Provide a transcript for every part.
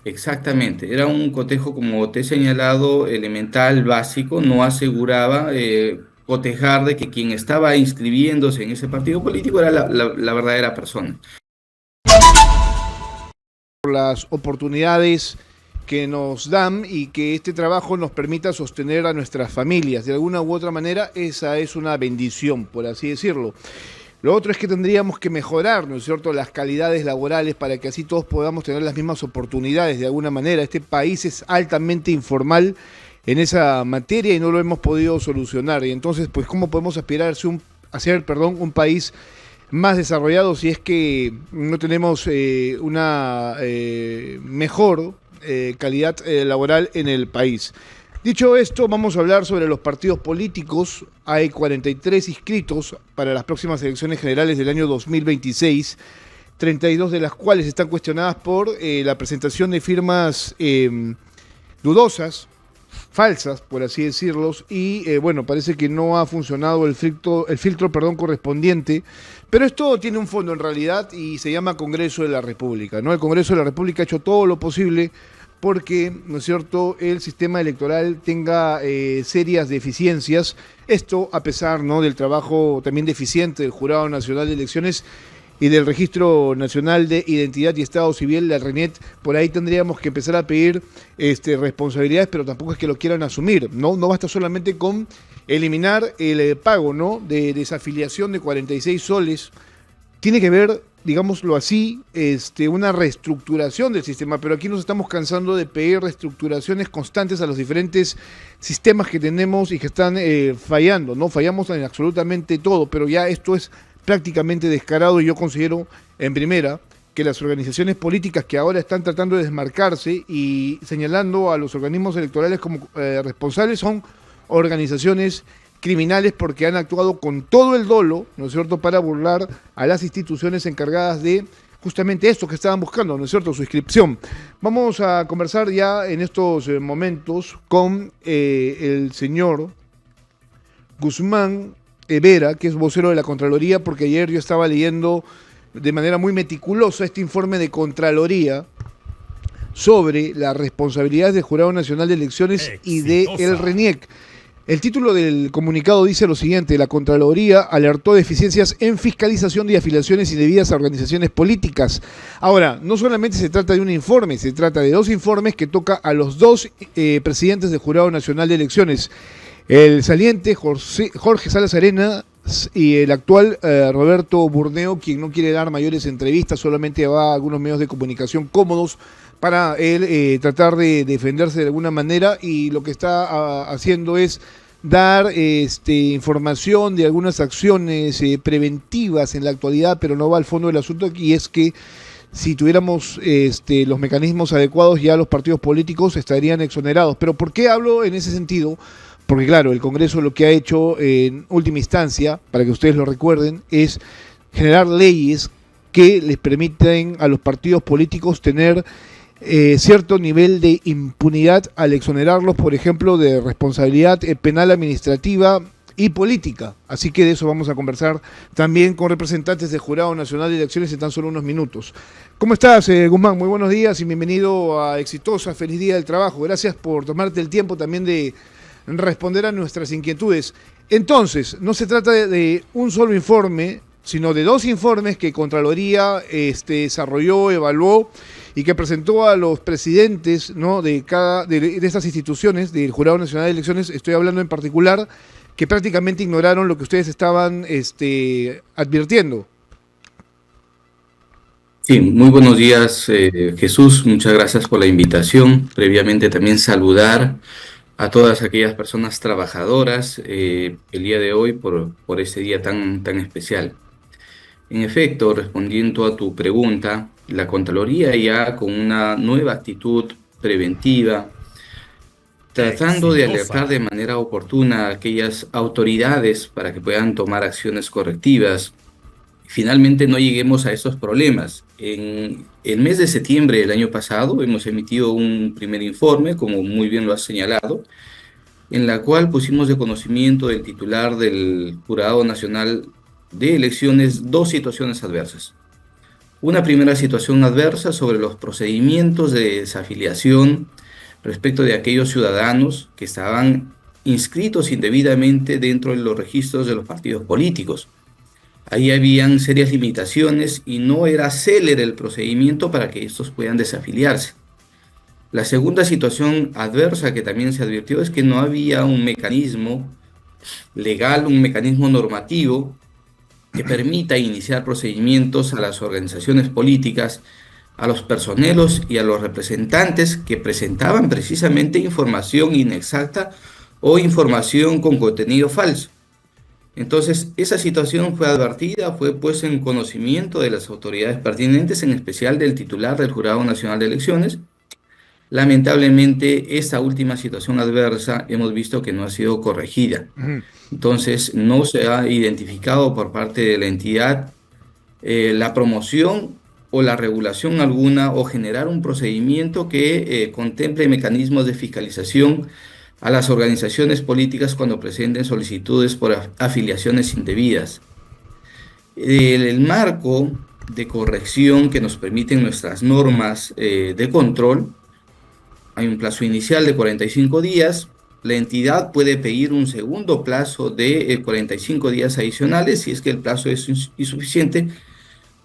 Exactamente, era un cotejo, como te he señalado, elemental, básico, no aseguraba cotejar de que quien estaba inscribiéndose en ese partido político era la verdadera persona. Por las oportunidades que nos dan y que este trabajo nos permita sostener a nuestras familias. De alguna u otra manera, esa es una bendición, por así decirlo. Lo otro es que tendríamos que mejorar, ¿no es cierto?, las calidades laborales para que así todos podamos tener las mismas oportunidades de alguna manera. Este país es altamente informal en esa materia y no lo hemos podido solucionar. Y entonces, pues, ¿cómo podemos aspirar a ser, un país más desarrollado si es que no tenemos una mejor calidad laboral en el país? Dicho esto, vamos a hablar sobre los partidos políticos. Hay 43 inscritos para las próximas elecciones generales del año 2026, 32 de las cuales están cuestionadas por la presentación de firmas dudosas, falsas, por así decirlos, y bueno, parece que no ha funcionado el filtro correspondiente, pero esto tiene un fondo en realidad y se llama Congreso de la República, ¿no? El Congreso de la República ha hecho todo lo posible porque, ¿no es cierto?, el sistema electoral tenga serias deficiencias. Esto a pesar, ¿no?, del trabajo también deficiente del Jurado Nacional de Elecciones y del Registro Nacional de Identidad y Estado Civil, la RENIET. Por ahí tendríamos que empezar a pedir responsabilidades, pero tampoco es que lo quieran asumir, ¿no? No basta solamente con eliminar el pago, ¿no?, de desafiliación de 46 soles. Tiene que ver, digámoslo así, una reestructuración del sistema, pero aquí nos estamos cansando de pedir reestructuraciones constantes a los diferentes sistemas que tenemos y que están fallando, ¿no? Fallamos en absolutamente todo, pero ya esto es prácticamente descarado y yo considero, en primera, que las organizaciones políticas que ahora están tratando de desmarcarse y señalando a los organismos electorales como responsables son organizaciones criminales porque han actuado con todo el dolo, ¿no es cierto?, para burlar a las instituciones encargadas de justamente esto que estaban buscando, ¿no es cierto?, su inscripción. Vamos a conversar ya en estos momentos con el señor Guzmán Vera, que es vocero de la Contraloría, porque ayer yo estaba leyendo de manera muy meticulosa este informe de Contraloría sobre las responsabilidades del Jurado Nacional de Elecciones y de el RENIEC. El título del comunicado dice lo siguiente: la Contraloría alertó de deficiencias en fiscalización de afiliaciones indebidas a organizaciones políticas. Ahora, no solamente se trata de un informe, se trata de dos informes que toca a los dos presidentes del Jurado Nacional de Elecciones. El saliente Jorge Salas Arenas y el actual Roberto Burneo, quien no quiere dar mayores entrevistas, solamente va a algunos medios de comunicación cómodos para él tratar de defenderse de alguna manera, y lo que está haciendo es dar información de algunas acciones preventivas en la actualidad, pero no va al fondo del asunto, y es que si tuviéramos los mecanismos adecuados, ya los partidos políticos estarían exonerados. Pero ¿por qué hablo en ese sentido? Porque claro, el Congreso lo que ha hecho en última instancia, para que ustedes lo recuerden, es generar leyes que les permiten a los partidos políticos tener cierto nivel de impunidad al exonerarlos, por ejemplo, de responsabilidad penal, administrativa y política. Así que de eso vamos a conversar también con representantes del Jurado Nacional de Elecciones en tan solo unos minutos. ¿Cómo estás, Guzmán? Muy buenos días y bienvenido a Exitosa. Feliz Día del Trabajo. Gracias por tomarte el tiempo también de responder a nuestras inquietudes. Entonces, no se trata de un solo informe, sino de dos informes que Contraloría desarrolló, evaluó y que presentó a los presidentes, ¿no?, de estas instituciones, del Jurado Nacional de Elecciones. Estoy hablando en particular que prácticamente ignoraron lo que ustedes estaban advirtiendo. Sí, muy buenos días, Jesús. Muchas gracias por la invitación. Previamente también saludar a todas aquellas personas trabajadoras el día de hoy por este día tan especial. En efecto, respondiendo a tu pregunta, la Contraloría ya con una nueva actitud preventiva, tratando de alertar de manera oportuna a aquellas autoridades para que puedan tomar acciones correctivas, finalmente no lleguemos a estos problemas. En el mes de septiembre del año pasado hemos emitido un primer informe, como muy bien lo has señalado, en la cual pusimos de conocimiento del titular del Jurado Nacional de Elecciones dos situaciones adversas. Una primera situación adversa sobre los procedimientos de desafiliación respecto de aquellos ciudadanos que estaban inscritos indebidamente dentro de los registros de los partidos políticos. Ahí habían serias limitaciones y no era célere el procedimiento para que estos puedan desafiliarse. La segunda situación adversa que también se advirtió es que no había un mecanismo legal, un mecanismo normativo que permita iniciar procedimientos a las organizaciones políticas, a los personeros y a los representantes que presentaban precisamente información inexacta o información con contenido falso. Entonces, esa situación fue advertida, fue puesta en conocimiento de las autoridades pertinentes, en especial del titular del Jurado Nacional de Elecciones. Lamentablemente, esta última situación adversa hemos visto que no ha sido corregida. Ujú. Entonces, no se ha identificado por parte de la entidad la promoción o la regulación alguna o generar un procedimiento que contemple mecanismos de fiscalización a las organizaciones políticas cuando presenten solicitudes por afiliaciones indebidas. El marco de corrección que nos permiten nuestras normas de control, hay un plazo inicial de 45 días. La entidad puede pedir un segundo plazo de 45 días adicionales si es que el plazo es insuficiente,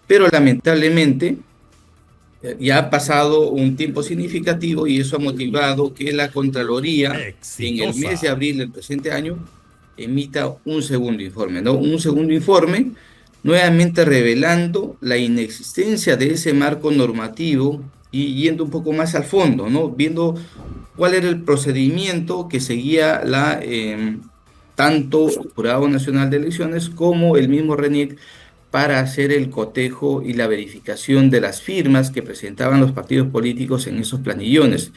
pero lamentablemente ya ha pasado un tiempo significativo y eso ha motivado que la Contraloría en el mes de abril del presente año emita un segundo informe, ¿no? Un segundo informe nuevamente revelando la inexistencia de ese marco normativo y yendo un poco más al fondo, ¿no? Viendo cuál era el procedimiento que seguía tanto el Jurado Nacional de Elecciones como el mismo RENIEC para hacer el cotejo y la verificación de las firmas que presentaban los partidos políticos en esos planillones.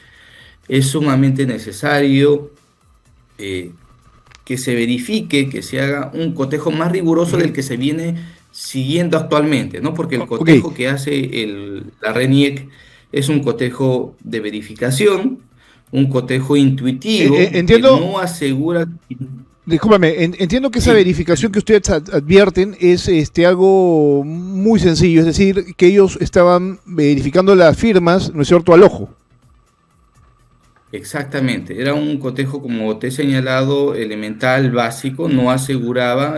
Es sumamente necesario que se verifique, que se haga un cotejo más riguroso del que se viene siguiendo actualmente, ¿no? Porque el Ok. cotejo que hace la RENIEC es un cotejo de verificación, un cotejo intuitivo que Entiendo, no asegura. discúlpame, entiendo que esa Sí, verificación que ustedes advierten es algo muy sencillo, es decir, que ellos estaban verificando las firmas, ¿no es cierto?, al ojo. exactamente, era un cotejo, como te he señalado, elemental, básico, no aseguraba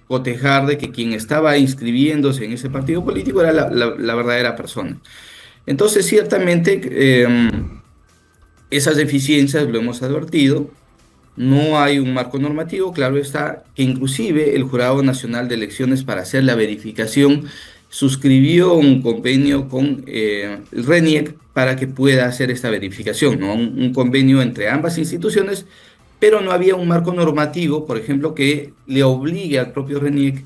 cotejar de que quien estaba inscribiéndose en ese partido político era la verdadera persona. Entonces, ciertamente, esas deficiencias lo hemos advertido, no hay un marco normativo, claro está, que inclusive el Jurado Nacional de Elecciones para hacer la verificación suscribió un convenio con el RENIEC para que pueda hacer esta verificación, ¿no? Un convenio entre ambas instituciones, pero no había un marco normativo, por ejemplo, que le obligue al propio RENIEC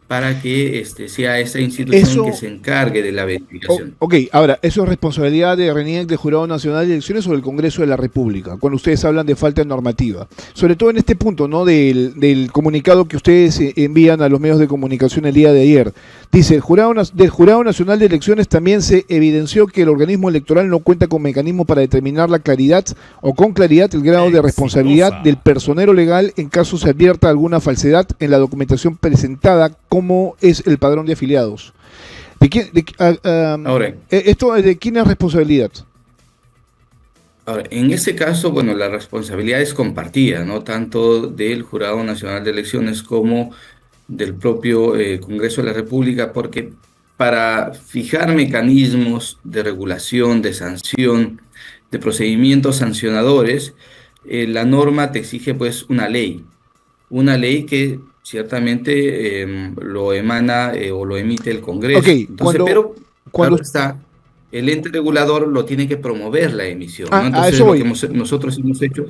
para que sea esa institución que Eso, se encargue de la verificación. ok, ahora, ¿eso es responsabilidad de RENIEC, del Jurado Nacional de Elecciones o del Congreso de la República? Cuando ustedes hablan de falta de normativa. Sobre todo en este punto, ¿no? Del comunicado que ustedes envían a los medios de comunicación el día de ayer. Dice, del Jurado Nacional de Elecciones también se evidenció que el organismo electoral no cuenta con mecanismo para determinar la claridad o con claridad el grado de responsabilidad del personero legal en caso se advierta alguna falsedad en la documentación presentada, como es el padrón de afiliados. ¿De quién, Ahora, esto de quién es responsabilidad? Ahora, en ese caso, bueno, la responsabilidad es compartida, ¿no? Tanto del Jurado Nacional de Elecciones como del propio Congreso de la República, porque para fijar mecanismos de regulación, de sanción, de procedimientos sancionadores, la norma te exige pues una ley que ciertamente lo emana o lo emite el Ok, Congreso. Entonces, pero claro cuando está, el ente regulador lo tiene que promover la emisión, ¿no? a Entonces, eso lo que voy, nosotros hemos hecho.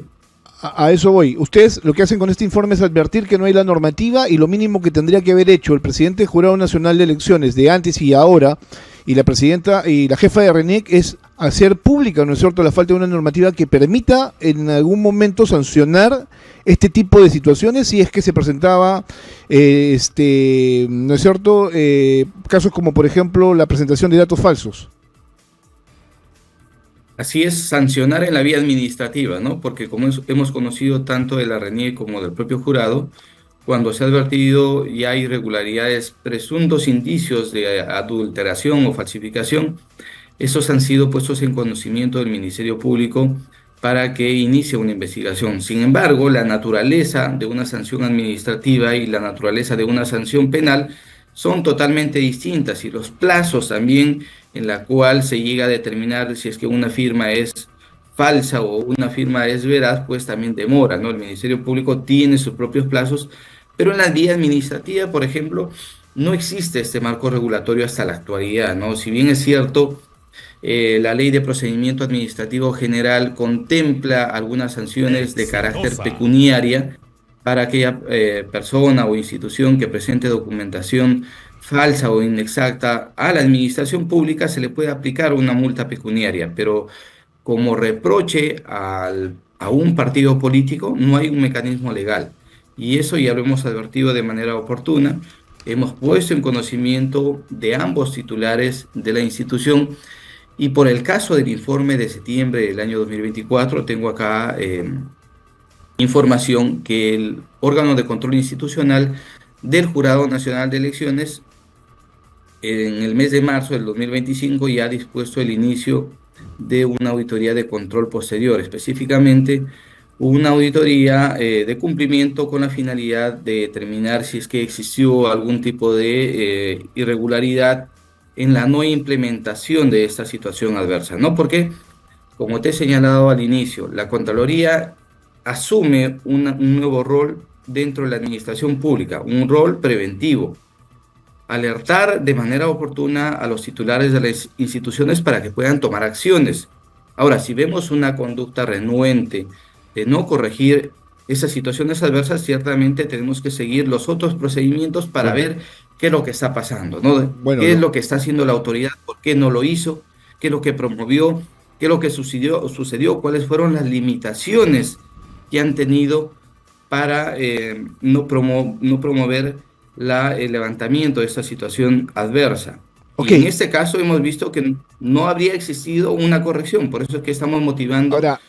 a eso voy. Ustedes lo que hacen con este informe es advertir que no hay la normativa y lo mínimo que tendría que haber hecho el presidente del Jurado Nacional de Elecciones de antes y ahora y la presidenta y la jefa de RENIEC es hacer pública, ¿no es cierto?, la falta de una normativa que permita en algún momento sancionar este tipo de situaciones si es que se presentaba, ¿no es cierto?, casos como por ejemplo la presentación de datos falsos. Así es, sancionar en la vía administrativa, ¿no? Porque como hemos conocido tanto de la RENIEC como del propio jurado, cuando se ha advertido ya irregularidades, presuntos indicios de adulteración o falsificación, esos han sido puestos en conocimiento del Ministerio Público para que inicie una investigación. Sin embargo, la naturaleza de una sanción administrativa y la naturaleza de una sanción penal son totalmente distintas, y los plazos también en la cual se llega a determinar si es que una firma es falsa o una firma es veraz, pues también demora, ¿no? El Ministerio Público tiene sus propios plazos, pero en la vía administrativa, por ejemplo, no existe este marco regulatorio hasta la actualidad, ¿no? Si bien es cierto, la Ley de Procedimiento Administrativo General contempla algunas sanciones de carácter pecuniaria para aquella persona o institución que presente documentación falsa o inexacta a la administración pública, se le puede aplicar una multa pecuniaria, pero como reproche a un partido político no hay un mecanismo legal. Y eso ya lo hemos advertido de manera oportuna. Hemos puesto en conocimiento de ambos titulares de la institución, y por el caso del informe de septiembre del año 2024, tengo acá información que el órgano de control institucional del Jurado Nacional de Elecciones en el mes de marzo del 2025 ya ha dispuesto el inicio de una auditoría de control posterior, específicamente una auditoría de cumplimiento con la finalidad de determinar si es que existió algún tipo de irregularidad en la no implementación de esta situación adversa, ¿no? Porque, como te he señalado al inicio, la Contraloría asume un nuevo rol dentro de la administración pública, un rol preventivo: alertar de manera oportuna a los titulares de las instituciones para que puedan tomar acciones. Ahora, si vemos una conducta renuente de no corregir esas situaciones adversas, ciertamente tenemos que seguir los otros procedimientos para ver qué es lo que está pasando, ¿no? Bueno, ¿Qué es lo que está haciendo la autoridad? ¿Por qué no lo hizo? ¿Qué es lo que promovió? ¿Qué es lo que sucedió? ¿Cuáles fueron las limitaciones que han tenido para no promover el levantamiento de esta situación adversa? ok, Y en este caso hemos visto que no habría existido una corrección, por eso es que estamos motivando ahora,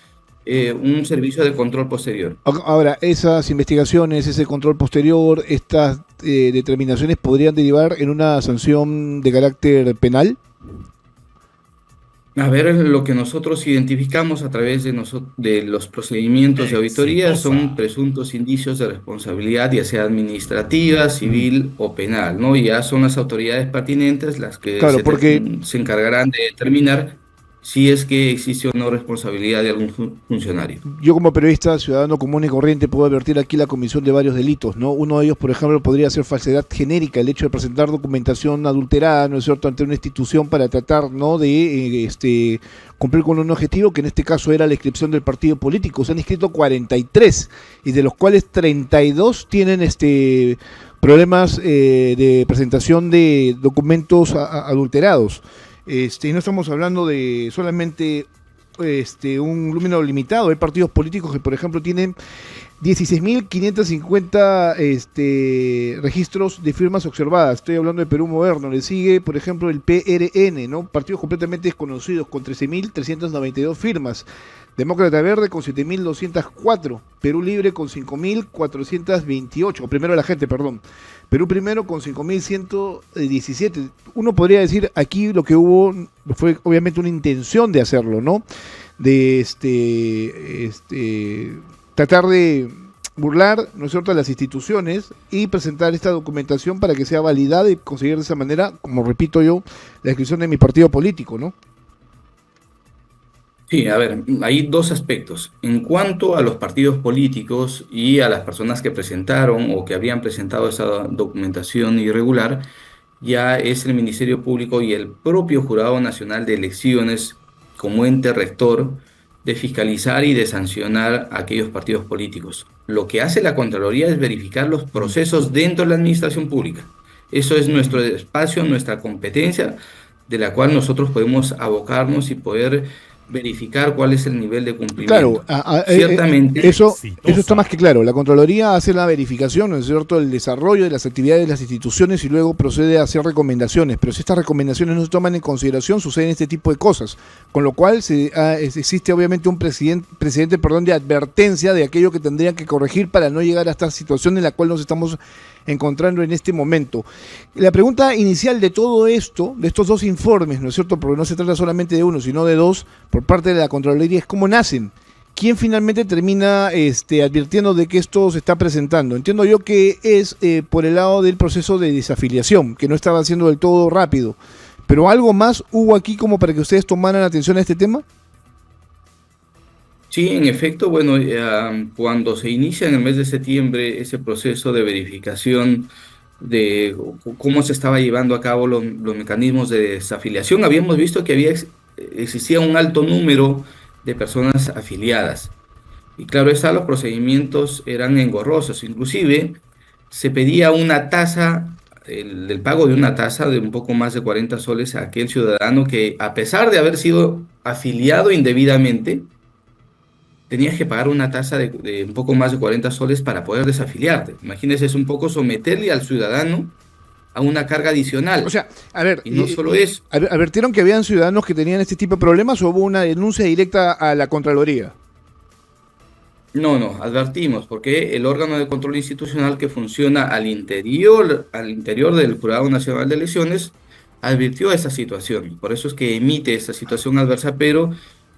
un servicio de control posterior. ahora, esas investigaciones, ese control posterior, estas determinaciones podrían derivar en una sanción de carácter penal. A ver, lo que nosotros identificamos a través de los procedimientos de auditoría son presuntos indicios de responsabilidad, ya sea administrativa, Mm. civil o penal, ¿no? Ya son las autoridades pertinentes las que Claro, porque se encargarán de determinar si es que existe o no responsabilidad de algún funcionario. yo como periodista, ciudadano común y corriente, puedo advertir aquí la comisión de varios delitos, ¿no? Uno de ellos, por ejemplo, podría ser falsedad genérica, el hecho de presentar documentación adulterada, ¿no es cierto?, ante una institución para tratar, ¿no?, de cumplir con un objetivo, que en este caso era la inscripción del partido político. Se han inscrito 43, y de los cuales 32 tienen problemas de presentación de documentos adulterados. Y no estamos hablando de solamente un número limitado. Hay partidos políticos que, por ejemplo, tienen 16.550 registros de firmas observadas. Estoy hablando de Perú Moderno. Le sigue, por ejemplo, el PRN, ¿no? Partidos completamente desconocidos con 13.392 firmas. Demócrata Verde con 7.204. Perú Libre con 5.428. Primero la gente, perdón. Perú Primero con 5.117. Uno podría decir, aquí lo que hubo fue obviamente una intención de hacerlo, ¿no? De tratar de burlar, ¿no es cierto?, a las instituciones y presentar esta documentación para que sea validada y conseguir de esa manera, como repito yo, la inscripción de mi partido político, ¿no? Sí, a ver, hay dos aspectos. En cuanto a los partidos políticos y a las personas que presentaron o que habían presentado esa documentación irregular, ya es el Ministerio Público y el propio Jurado Nacional de Elecciones, como ente rector, de fiscalizar y de sancionar a aquellos partidos políticos. Lo que hace la Contraloría es verificar los procesos dentro de la administración pública. Eso es nuestro espacio, nuestra competencia, de la cual nosotros podemos abocarnos y poder verificar cuál es el nivel de Claro, cumplimiento. Ciertamente, eso está más que claro. La Contraloría hace la verificación, ¿no es cierto?, el desarrollo de las actividades de las instituciones y luego procede a hacer recomendaciones. Pero si estas recomendaciones no se toman en consideración, suceden este tipo de cosas. Con lo cual existe obviamente un precedente, de advertencia de aquello que tendrían que corregir para no llegar a esta situación en la cual nos estamos encontrando en este momento. La pregunta inicial de todo esto, de estos dos informes, ¿no es cierto?, porque no se trata solamente de uno, sino de dos, por parte de la Contraloría, es cómo nacen. ¿Quién finalmente termina advirtiendo de que esto se está presentando? Entiendo yo que es por el lado del proceso de desafiliación, que no estaba siendo del todo rápido. ¿Pero algo más hubo aquí como para que ustedes tomaran atención a este tema? sí, en efecto, bueno, cuando se inicia en el mes de septiembre ese proceso de verificación de cómo se estaba llevando a cabo los mecanismos de desafiliación, habíamos visto que existía un alto número de personas afiliadas. Y claro está, los procedimientos eran engorrosos, inclusive se pedía una tasa, el pago de una tasa de un poco más de 40 soles a aquel ciudadano que, a pesar de haber sido afiliado indebidamente, tenías que pagar una tasa de un poco más de 40 soles para poder desafiliarte. Imagínese, es un poco someterle al ciudadano a una carga O adicional. sea, a ver, Y no solo eso. ¿advirtieron que habían ciudadanos que tenían este tipo de problemas o hubo una denuncia directa a la Contraloría? No, no, advertimos, porque el órgano de control institucional que funciona al interior del Jurado Nacional de Elecciones advirtió esa situación. Por eso es que emite esa situación adversa, pero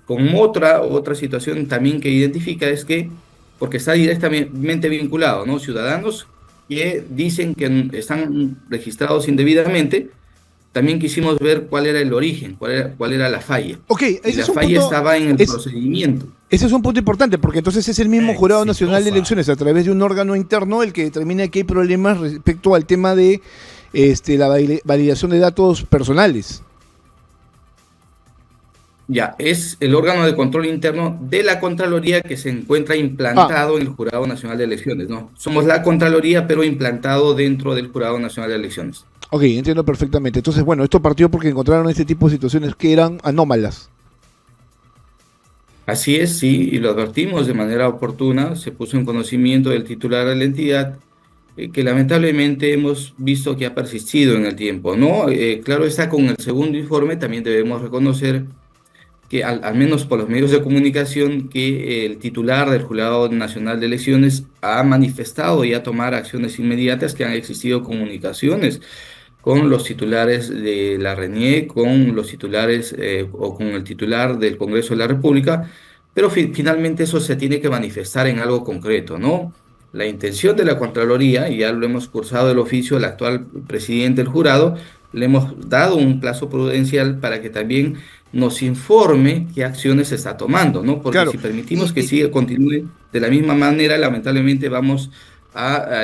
con otra situación también que identifica es que, porque está directamente vinculado, ¿no? Ciudadanos que dicen que están registrados indebidamente, también quisimos ver cuál era el origen, cuál era la falla. Ok, Y ese la es un falla punto, estaba en el procedimiento. ese es un punto importante, porque entonces es el mismo Jurado Nacional de Exitosa. Elecciones, a través de un órgano interno, el que determina que hay problemas respecto al tema de la validación de datos personales. Ya, es el órgano de control interno de la Contraloría que se encuentra implantado en el Jurado Nacional de Elecciones, ¿no? Somos la Contraloría, pero implantado dentro del Jurado Nacional de Elecciones. Ok, entiendo perfectamente. Entonces, bueno, esto partió porque encontraron este tipo de situaciones que eran anómalas. Así es, sí, y lo advertimos de manera oportuna, se puso en conocimiento del titular de la entidad, que lamentablemente hemos visto que ha persistido en el tiempo, ¿no? Claro está, con el segundo informe también debemos reconocer que al menos por los medios de comunicación, que el titular del Jurado Nacional de Elecciones ha manifestado ya tomar acciones inmediatas, que han existido comunicaciones con los titulares de la RENIEC, con los titulares o con el titular del Congreso de la República, pero finalmente eso se tiene que manifestar en algo concreto, ¿no? La intención de la Contraloría, y ya lo hemos cursado el oficio al actual presidente del jurado, le hemos dado un plazo prudencial para que también nos informe qué acciones se está tomando, ¿no? Porque Claro. si permitimos que siga, continúe de la misma manera, lamentablemente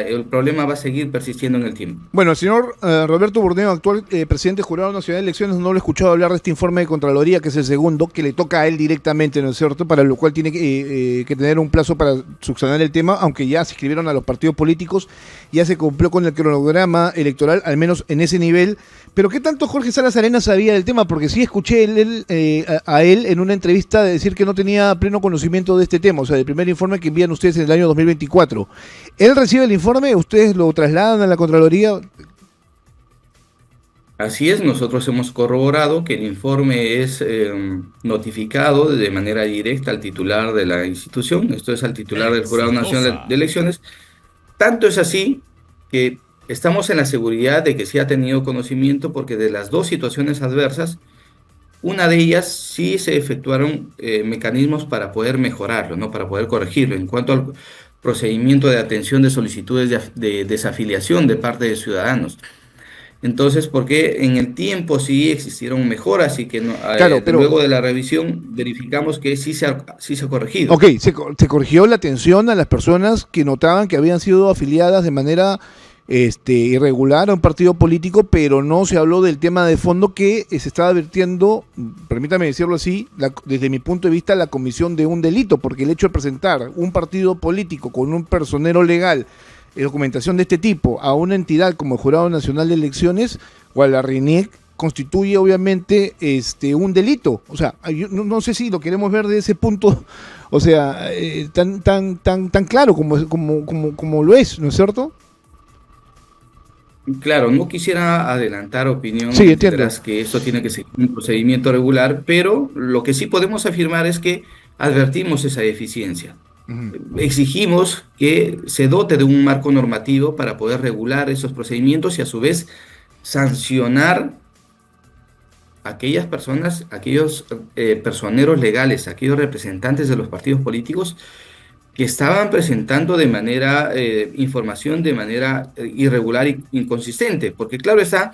el problema va a seguir persistiendo en el tiempo. Bueno, el señor Roberto Burdeo, actual presidente del Jurado Nacional de Elecciones, no lo he escuchado hablar de este informe de Contraloría, que es el segundo, que le toca a él directamente, ¿no es cierto? Para lo cual tiene que tener un plazo para subsanar el tema, aunque ya se inscribieron a los partidos políticos, ya se cumplió con el cronograma electoral, al menos en ese nivel. Pero ¿qué tanto Jorge Salas Arenas sabía del tema? Porque sí escuché a él en una entrevista decir que no tenía pleno conocimiento de este tema, o sea, del primer informe que envían ustedes en el año 2024. ¿Él recibe el informe? ¿Ustedes lo trasladan a la Contraloría? Así es, nosotros hemos corroborado que el informe es notificado de manera directa al titular de la institución, esto es al titular del Jurado Nacional de Elecciones. Tanto es así que estamos en la seguridad de que sí ha tenido conocimiento, porque de las dos situaciones adversas, una de ellas sí se efectuaron mecanismos para poder mejorarlo, ¿no? Para poder corregirlo. En cuanto al procedimiento de atención de solicitudes de desafiliación de parte de ciudadanos. Entonces, porque en el tiempo sí existieron mejoras y que Claro, pero luego de la revisión verificamos que sí se ha corregido. ok, se corrigió la atención a las personas que notaban que habían sido afiliadas de manera irregular a un partido político, pero no se habló del tema de fondo que se estaba advirtiendo, permítame decirlo así, desde mi punto de vista, la comisión de un delito, porque el hecho de presentar un partido político con un personero legal, documentación de este tipo, a una entidad como el Jurado Nacional de Elecciones o a la RENIEC, constituye obviamente un delito. O sea, yo no sé si lo queremos ver de ese punto, o sea, tan claro como lo es, ¿no es cierto? Claro, no quisiera adelantar Sí, opinión, entiendo. entenderás que esto tiene que ser un procedimiento regular, pero lo que sí podemos afirmar es que advertimos esa deficiencia. Ujú. Exigimos que se dote de un marco normativo para poder regular esos procedimientos y a su vez sancionar a aquellas personas, aquellos personeros legales, aquellos representantes de los partidos políticos que estaban presentando de manera información de manera irregular e inconsistente, porque claro está,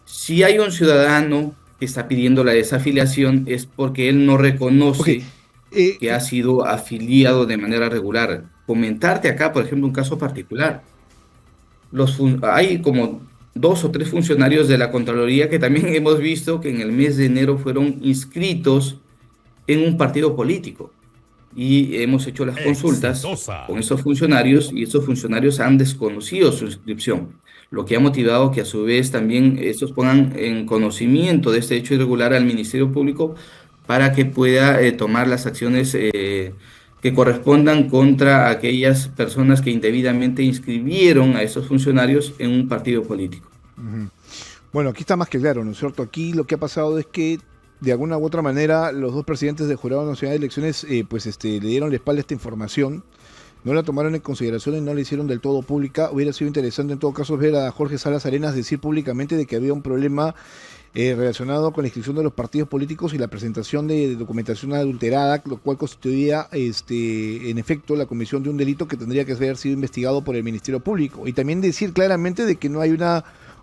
si hay un ciudadano que está pidiendo la desafiliación es porque él no Ok, reconoce eh, que ha sido afiliado de manera regular. Comentarte acá, por ejemplo, un caso particular. Hay como dos o tres funcionarios de la Contraloría que también hemos visto que en el mes de enero fueron inscritos en un partido político y hemos hecho las consultas con Exitosa. esos funcionarios y esos funcionarios han desconocido su inscripción, lo que ha motivado que a su vez también estos pongan en conocimiento de este hecho irregular al Ministerio Público para que pueda tomar las acciones que correspondan contra aquellas personas que indebidamente inscribieron a esos funcionarios en un partido político. ujú. Bueno, aquí está más que claro, ¿no es cierto? Aquí lo que ha pasado es que de alguna u otra manera los dos presidentes del Jurado Nacional de Elecciones le dieron la espalda a esta información, no la tomaron en consideración y no la hicieron del todo pública. Hubiera sido interesante en todo caso ver a Jorge Salas Arenas decir públicamente de que había un problema relacionado con la inscripción de los partidos políticos y la presentación de documentación adulterada, lo cual constituía en efecto la comisión de un delito que tendría que haber sido investigado por el Ministerio Público. Y también decir claramente de que no hay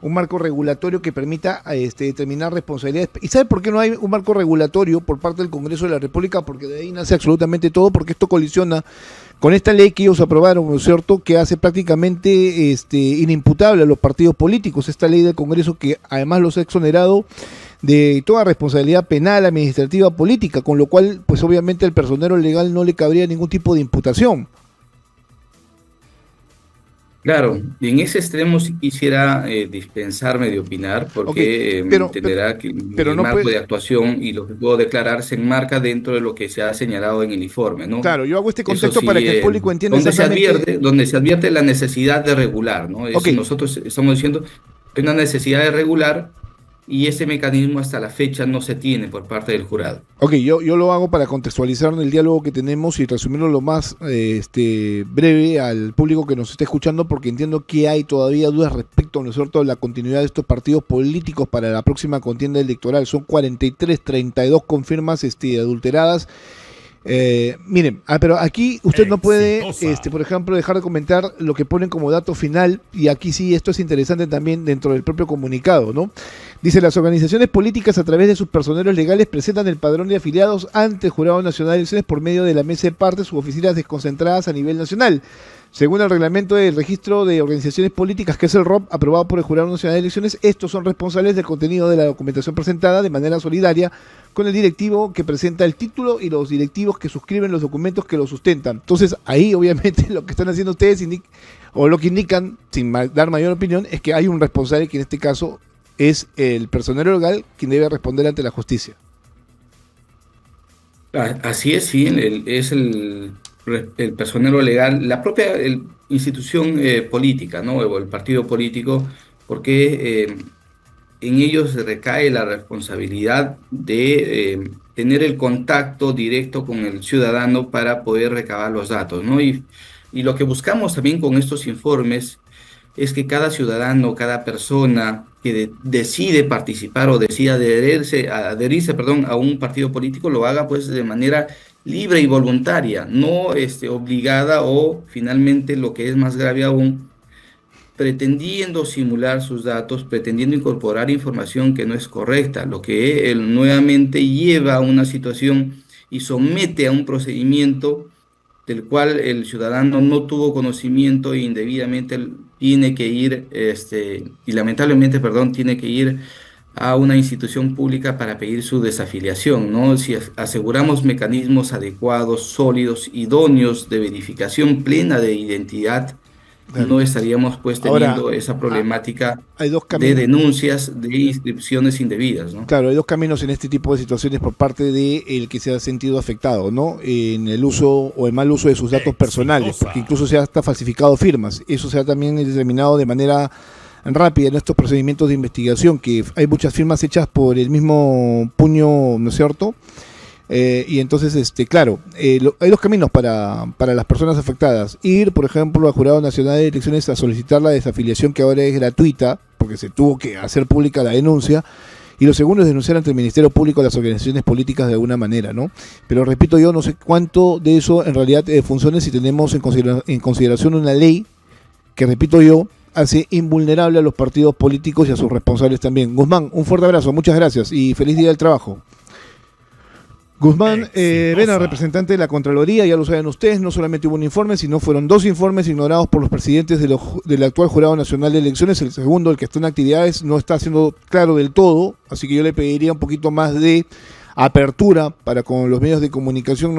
un marco regulatorio que permita determinar responsabilidades. ¿Y sabe por qué no hay un marco regulatorio por parte del Congreso de la República? Porque de ahí nace absolutamente todo, porque esto colisiona con esta ley que ellos aprobaron, ¿no es cierto?, que hace prácticamente inimputable a los partidos políticos, esta ley del Congreso que además los ha exonerado de toda responsabilidad penal, administrativa, política, con lo cual, pues obviamente al personero legal no le cabría ningún tipo de imputación. Claro, y en ese extremo sí quisiera dispensarme de opinar Ok, porque pero, pero, entenderá que pero mi no marco de puede, actuación y lo que puedo declarar se enmarca dentro de lo que se ha señalado en el informe, ¿no? claro, yo hago este Eso contexto para sí, que el público entienda exactamente. donde se advierte la necesidad de regular, ¿no? Ok, Es, nosotros estamos diciendo que hay una necesidad de regular y ese mecanismo hasta la fecha no se tiene por parte del jurado. ok, yo lo hago para contextualizar el diálogo que tenemos y resumirlo lo más breve al público que nos esté escuchando, porque entiendo que hay todavía dudas respecto, ¿no es cierto?, a la continuidad de estos partidos políticos para la próxima contienda electoral. Son 43, 32 confirmas adulteradas. Miren, pero aquí usted no puede, Exitosa. por ejemplo, dejar de comentar lo que ponen como dato final, y aquí sí, esto es interesante también dentro del propio comunicado, ¿no? Dice, las organizaciones políticas a través de sus personeros legales presentan el padrón de afiliados ante el Jurado Nacional de Elecciones por medio de la mesa de partes sus oficinas desconcentradas a nivel nacional. Según el reglamento del registro de organizaciones políticas, que es el ROP, aprobado por el Jurado Nacional de Elecciones, estos son responsables del contenido de la documentación presentada de manera solidaria con el directivo que presenta el título y los directivos que suscriben los documentos que lo sustentan. Entonces, ahí obviamente lo que están haciendo ustedes, o lo que indican, sin dar mayor opinión, es que hay un responsable que en este caso es el personero legal quien debe responder ante la justicia. Así es, sí, es el personero legal, la propia institución política, ¿no? O el partido político, porque en ellos recae la responsabilidad de tener el contacto directo con el ciudadano para poder recabar los datos, ¿no? Y lo que buscamos también con estos informes es que cada ciudadano, cada persona que decide participar o decide adherirse, perdón, a un partido político, lo haga pues de manera libre y voluntaria, no obligada o finalmente lo que es más grave aún, pretendiendo simular sus datos, pretendiendo incorporar información que no es correcta, lo que él nuevamente lleva a una situación y somete a un procedimiento del cual el ciudadano no tuvo conocimiento e indebidamente tiene que ir, y lamentablemente, perdón, tiene que ir a una institución pública para pedir su desafiliación, ¿no? Si aseguramos mecanismos adecuados, sólidos, idóneos de verificación plena de identidad Claro. no estaríamos pues Ahora, teniendo esa problemática hay dos de caminos. denuncias de inscripciones indebidas, ¿no? Claro, hay dos caminos en este tipo de situaciones por parte de el que se ha sentido afectado, ¿no? En el uso o el mal uso de sus datos personales, porque incluso se ha hasta falsificado firmas. Eso se ha también determinado de manera rápida en estos procedimientos de investigación, que hay muchas firmas hechas por el mismo puño, ¿no es cierto? Y entonces, claro, hay dos caminos para las personas afectadas. Ir, por ejemplo, al Jurado Nacional de Elecciones a solicitar la desafiliación, que ahora es gratuita, porque se tuvo que hacer pública la denuncia. Y lo segundo es denunciar ante el Ministerio Público a las organizaciones políticas de alguna manera, ¿no? Pero repito, yo no sé cuánto de eso en realidad funcione si tenemos en consideración una ley que, repito yo, hace invulnerable a los partidos políticos y a sus responsables también. Guzmán, un fuerte abrazo, muchas gracias y feliz día del trabajo. Guzmán Vera, representante de la Contraloría, ya lo saben ustedes, no solamente hubo un informe, sino fueron dos informes ignorados por los presidentes del actual Jurado Nacional de Elecciones. El segundo, el que está en actividades, no está siendo claro del todo, así que yo le pediría un poquito más de apertura para con los medios de comunicación.